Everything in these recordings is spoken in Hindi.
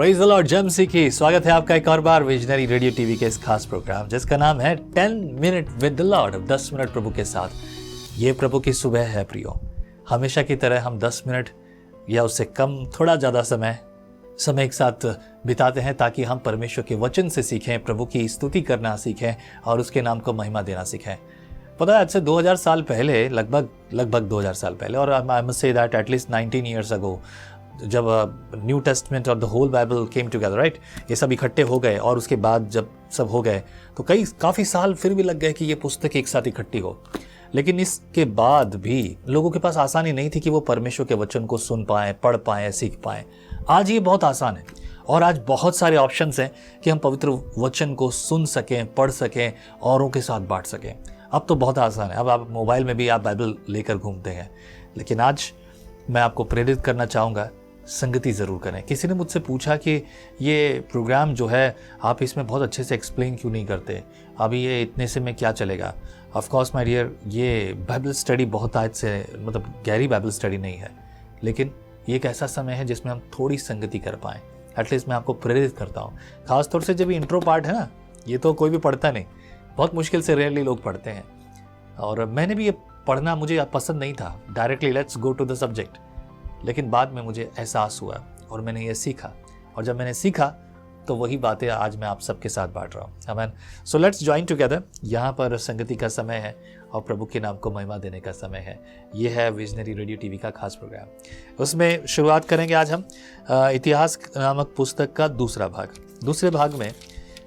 प्रेज़ द लॉर्ड जेम्सी की स्वागत है आपका एक और बार विजनरी रेडियो टीवी के इस खास प्रोग्राम जिसका नाम है 10 minute with the lord, 10 minute प्रभु के साथ। ये प्रभु की सुबह है प्रियो। हमेशा की तरह हम 10 मिनट या उससे कम थोड़ा ज़्यादा समय एक साथ बिताते हैं ताकि हम परमेश्वर के वचन से सीखें, प्रभु की स्तुति करना सीखें और उसके नाम को महिमा देना सीखें। पता है आज से 2000 साल पहले, लगभग 2000 साल पहले, और I must say that at least 19 years ago, जब न्यू टेस्टमेंट और the whole Bible came together, right, ये सब इकट्ठे हो गए और उसके बाद जब सब हो गए तो काफ़ी साल फिर भी लग गए कि ये पुस्तक एक साथ इकट्ठी हो। लेकिन इसके बाद भी लोगों के पास आसानी नहीं थी कि वो परमेश्वर के वचन को सुन पाएँ, पढ़ पाएँ, सीख पाएँ। आज ये बहुत आसान है और आज बहुत सारे ऑप्शंस हैं कि हम पवित्र वचन को सुन सकें, पढ़ सकें, औरों के साथ बांट सकें। अब तो बहुत आसान है, अब आप मोबाइल में भी आप बाइबल लेकर घूमते हैं। लेकिन आज मैं आपको प्रेरित करना चाहूँगा, संगति ज़रूर करें। किसी ने मुझसे पूछा कि ये प्रोग्राम जो है आप इसमें बहुत अच्छे से एक्सप्लेन क्यों नहीं करते, अभी ये इतने से में क्या चलेगा। ऑफ कोर्स माय डियर, ये बाइबल स्टडी बहुत आज से मतलब गहरी बाइबल स्टडी नहीं है, लेकिन ये एक ऐसा समय है जिसमें हम थोड़ी संगति कर पाएँ। एटलीस्ट मैं आपको प्रेरित करता हूँ, खासतौर से जब इंट्रो पार्ट है ना, ये तो कोई भी पढ़ता नहीं, बहुत मुश्किल से रेयरली लोग पढ़ते हैं। और मैंने भी ये पढ़ना मुझे पसंद नहीं था, directly let's go to the subject. लेकिन बाद में मुझे एहसास हुआ और मैंने ये सीखा, और जब मैंने सीखा तो वही बातें आज मैं आप सबके साथ बांट रहा हूँ। आमीन। So let's join together. यहाँ पर संगति का समय है और प्रभु के नाम को महिमा देने का समय है। ये है विजनरी रेडियो टीवी का खास प्रोग्राम। उसमें शुरुआत करेंगे आज हम इतिहास नामक पुस्तक का दूसरा भाग। दूसरे भाग में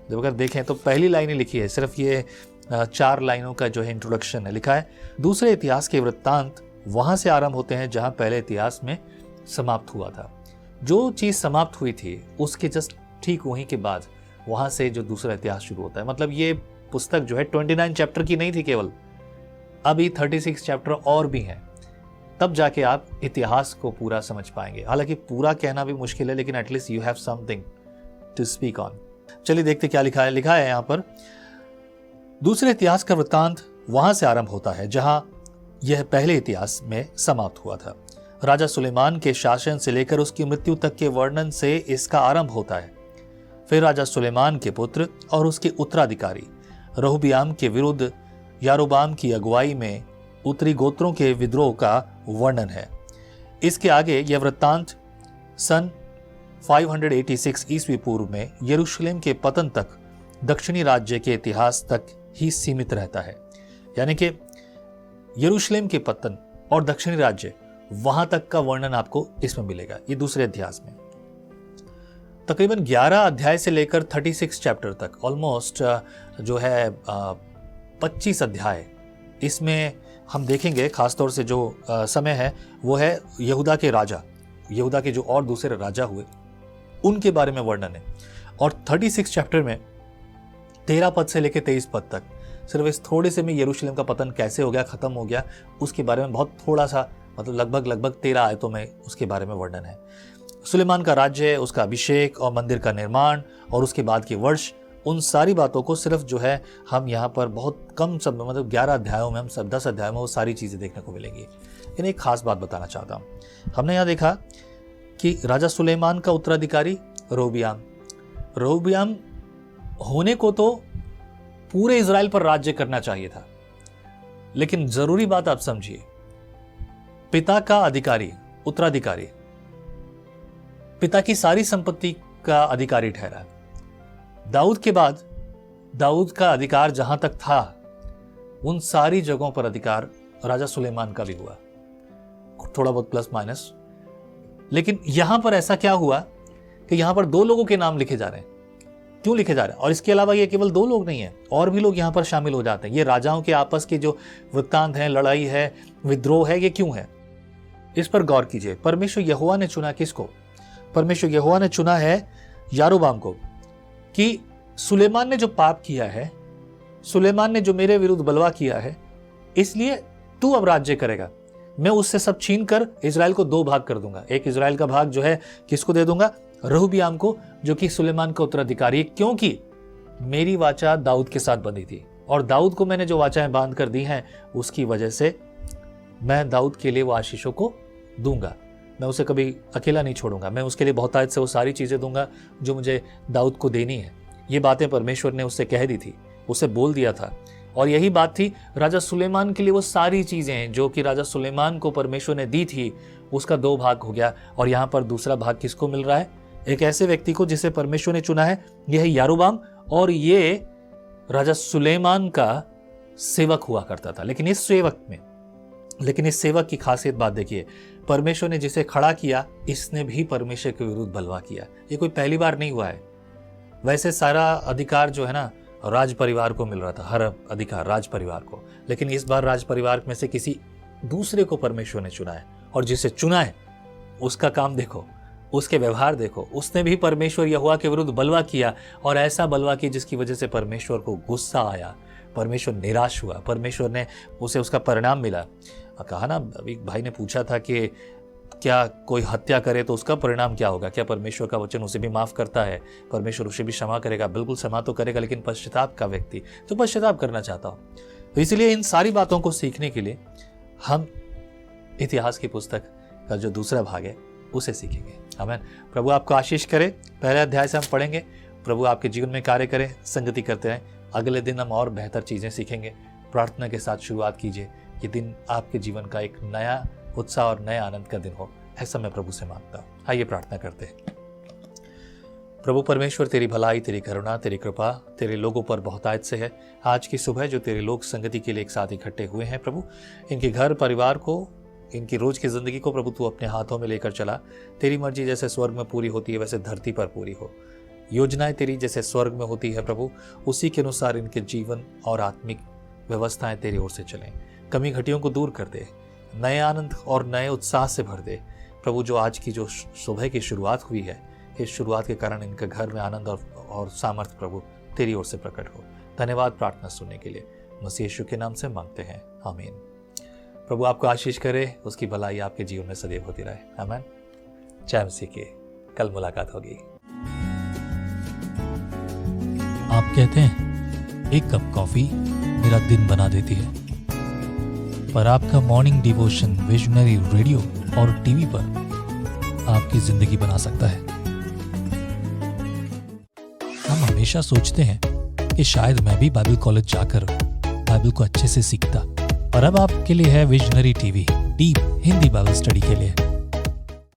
जब अगर देखें तो पहली लाइन ही लिखी है, सिर्फ ये 4 लाइनों का जो है इंट्रोडक्शन है। लिखा है, दूसरे इतिहास के वृत्तांत वहाँ से आरंभ होते हैं जहाँ पहले इतिहास में समाप्त हुआ था। जो चीज़ समाप्त हुई थी उसके जस्ट ठीक वहीं के बाद वहाँ से जो दूसरा इतिहास शुरू होता है। मतलब ये पुस्तक जो है 29 चैप्टर की नहीं थी केवल, अभी 36 चैप्टर और भी हैं। तब जाके आप इतिहास को पूरा समझ पाएंगे। हालांकि पूरा कहना भी मुश्किल है, लेकिन at least you have something to speak on. चलिए देखते क्या लिखा है। लिखा है यहाँ पर, दूसरे इतिहास का वृत्तांत वहाँ से आरंभ होता है जहाँ यह पहले इतिहास में समाप्त हुआ था। राजा सुलेमान के शासन से लेकर उसकी मृत्यु तक के वर्णन से इसका आरंभ होता है। फिर राजा सुलेमान के पुत्र और उसके उत्तराधिकारी रहोबियाम के विरुद्ध यारोबाम की अगुवाई में उत्तरी गोत्रों के विद्रोह का वर्णन है। इसके आगे यह वृत्तांत सन 586 ईस्वी पूर्व में यरूशलेम के पतन तक दक्षिणी राज्य के इतिहास तक ही सीमित रहता है। यानी कि यरूशलेम के पतन और दक्षिणी राज्य, वहां तक का वर्णन आपको इसमें मिलेगा। ये दूसरे अध्याय में तकरीबन 11 अध्याय से लेकर 36 चैप्टर तक, ऑलमोस्ट जो है 25 अध्याय, इसमें हम देखेंगे। खासतौर से जो समय है वो है यहूदा के राजा, यहूदा के जो और दूसरे राजा हुए उनके बारे में वर्णन है। और 36 चैप्टर में 13 पद से लेकर 23 पद तक सिर्फ इस थोड़े से में यरूशलेम का पतन कैसे हो गया, खत्म हो गया, उसके बारे में बहुत थोड़ा सा, मतलब लगभग 13 आयतों में उसके बारे में वर्णन है। सुलेमान का राज्य, उसका अभिषेक और मंदिर का निर्माण और उसके बाद के वर्ष, उन सारी बातों को सिर्फ जो है हम यहाँ पर बहुत कम सब, मतलब 11 अध्यायों में, हम सब 10 अध्यायों में वो सारी चीज़ें देखने को मिलेंगी। लेकिन एक खास बात बताना चाहता हूँ। हमने यहाँ देखा कि राजा सुलेमान का उत्तराधिकारी रहोबियाम होने को तो पूरे इज़राइल पर राज्य करना चाहिए था, लेकिन जरूरी बात आप समझिए, पिता का अधिकारी, उत्तराधिकारी, पिता की सारी संपत्ति का अधिकारी ठहरा। दाऊद के बाद दाऊद का अधिकार जहां तक था, उन सारी जगहों पर अधिकार राजा सुलेमान का भी हुआ, थोड़ा बहुत प्लस माइनस। लेकिन यहां पर ऐसा क्या हुआ कि यहां पर 2 लोगों के नाम लिखे जा रहे हैं। क्यों लिखे जा रहे हैं? और इसके अलावा ये केवल 2 लोग नहीं है, और भी लोग यहाँ पर शामिल हो जाते हैं। ये राजाओं के आपस के जो वृत्तांत है, लड़ाई है, विद्रोह है, ये क्यों है? इस पर गौर कीजिए। परमेश्वर यहोवा ने चुना किसको? परमेश्वर यहोवा ने चुना है यारोबाम को, कि सुलेमान ने जो पाप किया है, सुलेमान ने जो मेरे विरुद्ध बलवा किया है, इसलिए तू अब राज्य करेगा। मैं उससे सब छीन कर इजराइल को 2 भाग कर दूंगा। एक इजराइल का भाग जो है किसको दे दूंगा? रहोबियाम को, जो कि सुलेमान का उत्तराधिकारी है, क्योंकि मेरी वाचा दाऊद के साथ बंधी थी और दाऊद को मैंने जो वाचाएं बांध कर दी हैं, उसकी वजह से मैं दाऊद के लिए वो आशीषों को दूंगा। मैं उसे कभी अकेला नहीं छोड़ूंगा, मैं उसके लिए बहुतायत से वो सारी चीज़ें दूंगा जो मुझे दाऊद को देनी है। ये बातें परमेश्वर ने उससे कह दी थी, उसे बोल दिया था। और यही बात थी राजा सुलेमान के लिए, वो सारी चीज़ें जो कि राजा सुलेमान को परमेश्वर ने दी थी, उसका 2 भाग हो गया। और यहाँ पर दूसरा भाग किसको मिल रहा है? एक ऐसे व्यक्ति को जिसे परमेश्वर ने चुना है, यह है यारोबाम। और ये राजा सुलेमान का सेवक हुआ करता था। लेकिन इस सेवक की खासियत बात देखिए, परमेश्वर ने जिसे खड़ा किया, इसने भी परमेश्वर के विरुद्ध बलवा किया। ये कोई पहली बार नहीं हुआ है। वैसे सारा अधिकार जो है ना राज परिवार को मिल रहा था, हर अधिकार राज परिवार को, लेकिन इस बार राज परिवार में से किसी दूसरे को परमेश्वर ने चुना है। और जिसे चुना है उसका काम देखो, उसके व्यवहार देखो। उसने भी परमेश्वर यहोवा के विरुद्ध बलवा किया, और ऐसा बलवा किया जिसकी वजह से परमेश्वर को गुस्सा आया, परमेश्वर निराश हुआ, परमेश्वर ने उसे उसका परिणाम मिला। कहा ना, अभी भाई ने पूछा था कि क्या कोई हत्या करे तो उसका परिणाम क्या होगा? क्या परमेश्वर का वचन उसे भी माफ करता है? परमेश्वर उसे भी क्षमा करेगा? बिल्कुल क्षमा तो करेगा, लेकिन पश्चाताप का व्यक्ति तो पश्चाताप करना चाहता हो। तो इसलिए इन सारी बातों को सीखने के लिए हम इतिहास की पुस्तक का जो दूसरा भाग है उसे सीखेंगे। आमीन। प्रभु आपको आशीष करे। पहले अध्याय से हम पढ़ेंगे। प्रभु आपके जीवन में कार्य करें, संगति करते रहें। अगले दिन हम और बेहतर चीजें सीखेंगे। प्रार्थना के साथ शुरुआत कीजिए। ये दिन आपके जीवन का एक नया उत्साह और नए आनंद का दिन हो, ऐसा मैं प्रभु से मांगता हूँ। आइए प्रार्थना करते हैं। प्रभु परमेश्वर, तेरी भलाई, तेरी करुणा, तेरी कृपा तेरे लोगों पर बहुतायत से है। आज की सुबह जो तेरे लोग संगति के लिए एक साथ इकट्ठे हुए हैं प्रभु, इनके घर परिवार को, इनकी रोज की जिंदगी को प्रभु तू अपने हाथों में लेकर चला। तेरी मर्जी जैसे स्वर्ग में पूरी होती है वैसे धरती पर पूरी हो। योजनाएं तेरी जैसे स्वर्ग में होती है प्रभु, उसी के अनुसार इनके जीवन और आत्मिक व्यवस्थाएं तेरी ओर से चलें। कमी घटियों को दूर कर दे, नए आनंद और नए उत्साह से भर दे प्रभु। जो आज की जो सुबह की शुरुआत हुई है, इस शुरुआत के कारण इनके घर में आनंद और सामर्थ्य प्रभु तेरी ओर से प्रकट हो। धन्यवाद प्रार्थना सुनने के लिए, मसीह यीशु के नाम से मांगते हैं, आमीन। प्रभु आपको आशीष करे, उसकी भलाई आपके जीवन में सदैव होती रहे, आमीन। जय मसीह की। कल मुलाकात होगी। आप कहते हैं 1 कप कॉफी मेरा दिन बना देती है, पर आपका मॉर्निंग डिवोशन विजनरी रेडियो और टीवी पर आपकी जिंदगी बना सकता है। हम हमेशा सोचते हैं कि शायद मैं भी बाइबल कॉलेज जाकर बाइबल को अच्छे से सीखता, पर अब आपके लिए है visionary TV, deep Hindi Bible study के लिए।